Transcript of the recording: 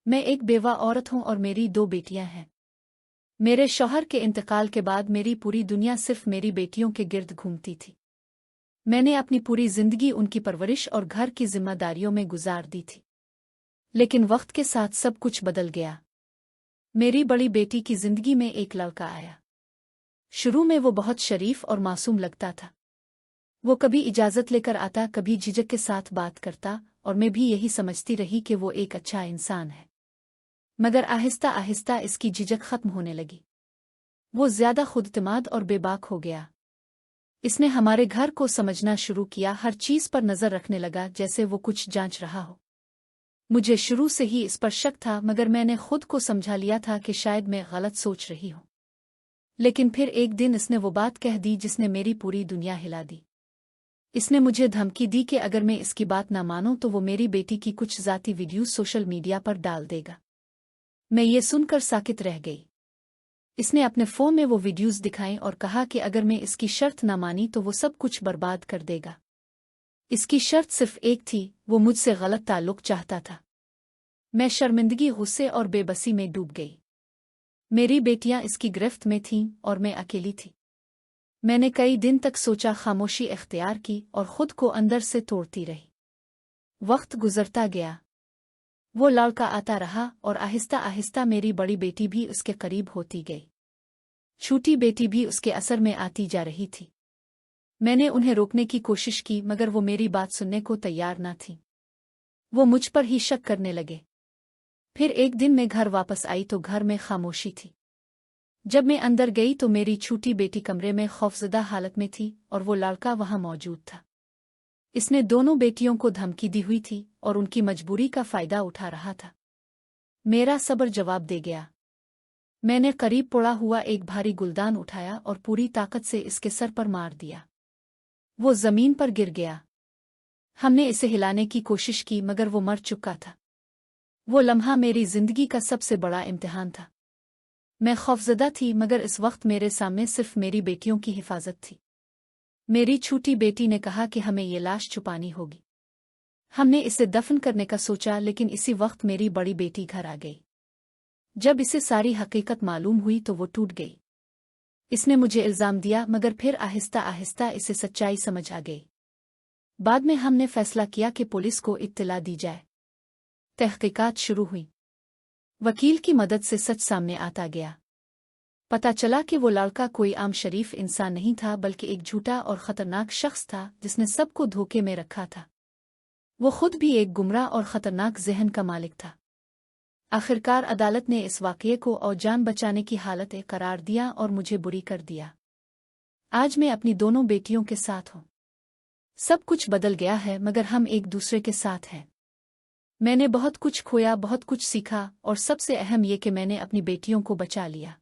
मैं एक बेवा औरत हूँ और मेरी 2 बेटियां हैं। मेरे शौहर के इंतकाल के बाद मेरी पूरी दुनिया सिर्फ मेरी बेटियों के गिर्द घूमती थी। मैंने अपनी पूरी जिंदगी उनकी परवरिश और घर की जिम्मेदारियों में गुजार दी थी। लेकिन वक्त के साथ सब कुछ बदल गया। मेरी बड़ी बेटी की जिंदगी में एक लड़का आया। शुरू में वो बहुत शरीफ और मासूम लगता था। वो कभी इजाजत लेकर आता, कभी झिझक के साथ बात करता, और मैं भी यही समझती रही कि वो एक अच्छा इंसान है। मगर आहिस्ता आहिस्ता इसकी झिझक खत्म होने लगी। वो ज्यादा खुदइत्मीद और बेबाक हो गया। इसने हमारे घर को समझना शुरू किया, हर चीज पर नजर रखने लगा जैसे वो कुछ जांच रहा हो। मुझे शुरू से ही इस पर शक था, मगर मैंने खुद को समझा लिया था कि शायद मैं गलत सोच रही हूं। लेकिन फिर एक दिन इसने वो बात कह दी जिसने मेरी पूरी दुनिया हिला दी। इसने मुझे धमकी दी कि अगर मैं इसकी बात ना मानूं तो वो मेरी बेटी की कुछ जाती वीडियो सोशल मीडिया पर डाल देगा। मैं ये सुनकर साकित रह गई। इसने अपने फोन में वो वीडियोस दिखाई और कहा कि अगर मैं इसकी शर्त ना मानी तो वो सब कुछ बर्बाद कर देगा। इसकी शर्त सिर्फ एक थी, वो मुझसे गलत ताल्लुक चाहता था। मैं शर्मिंदगी, गुस्से और बेबसी में डूब गई। मेरी बेटियां इसकी गिरफ्त में थीं और मैं अकेली थी। मैंने कई दिन तक सोचा, खामोशी इख्तियार की और खुद को अंदर से तोड़ती रही। वक्त गुजरता गया। वो लड़का आता रहा और आहिस्ता आहिस्ता मेरी बड़ी बेटी भी उसके करीब होती गई। छोटी बेटी भी उसके असर में आती जा रही थी। मैंने उन्हें रोकने की कोशिश की, मगर वो मेरी बात सुनने को तैयार न थी। वो मुझ पर ही शक करने लगे। फिर एक दिन मैं घर वापस आई तो घर में खामोशी थी। जब मैं अंदर गई तो मेरी छोटी बेटी कमरे में खौफजदा हालत में थी और वो लड़का वहां मौजूद था। इसने दोनों बेटियों को धमकी दी हुई थी और उनकी मजबूरी का फायदा उठा रहा था। मेरा सब्र जवाब दे गया। मैंने करीब पड़ा हुआ एक भारी गुलदान उठाया और पूरी ताकत से इसके सर पर मार दिया। वो जमीन पर गिर गया। हमने इसे हिलाने की कोशिश की, मगर वो मर चुका था। वो लम्हा मेरी जिंदगी का सबसे बड़ा इम्तिहान था। मैं खौफजदा थी, मगर इस वक्त मेरे सामने सिर्फ मेरी बेटियों की हिफाजत थी। मेरी छोटी बेटी ने कहा कि हमें ये लाश छुपानी होगी। हमने इसे दफन करने का सोचा, लेकिन इसी वक्त मेरी बड़ी बेटी घर आ गई। जब इसे सारी हकीकत मालूम हुई तो वो टूट गई। इसने मुझे इल्जाम दिया, मगर फिर आहिस्ता आहिस्ता इसे सच्चाई समझ आ गई। बाद में हमने फैसला किया कि पुलिस को इत्तला दी जाए। तहकीकात शुरू हुई। वकील की मदद से सच सामने आता गया। पता चला कि वो लड़का कोई आम शरीफ इंसान नहीं था, बल्कि एक झूठा और खतरनाक शख्स था जिसने सबको धोखे में रखा था। वो खुद भी एक गुमराह और खतरनाक ज़हन का मालिक था। आखिरकार अदालत ने इस वाक़ये को और जान बचाने की हालत करार दिया और मुझे बुरी कर दिया। आज मैं अपनी दोनों बेटियों के साथ हूँ। सब कुछ बदल गया है, मगर हम एक दूसरे के साथ हैं। मैंने बहुत कुछ खोया, बहुत कुछ सीखा, और सबसे अहम ये कि मैंने अपनी बेटियों को बचा लिया।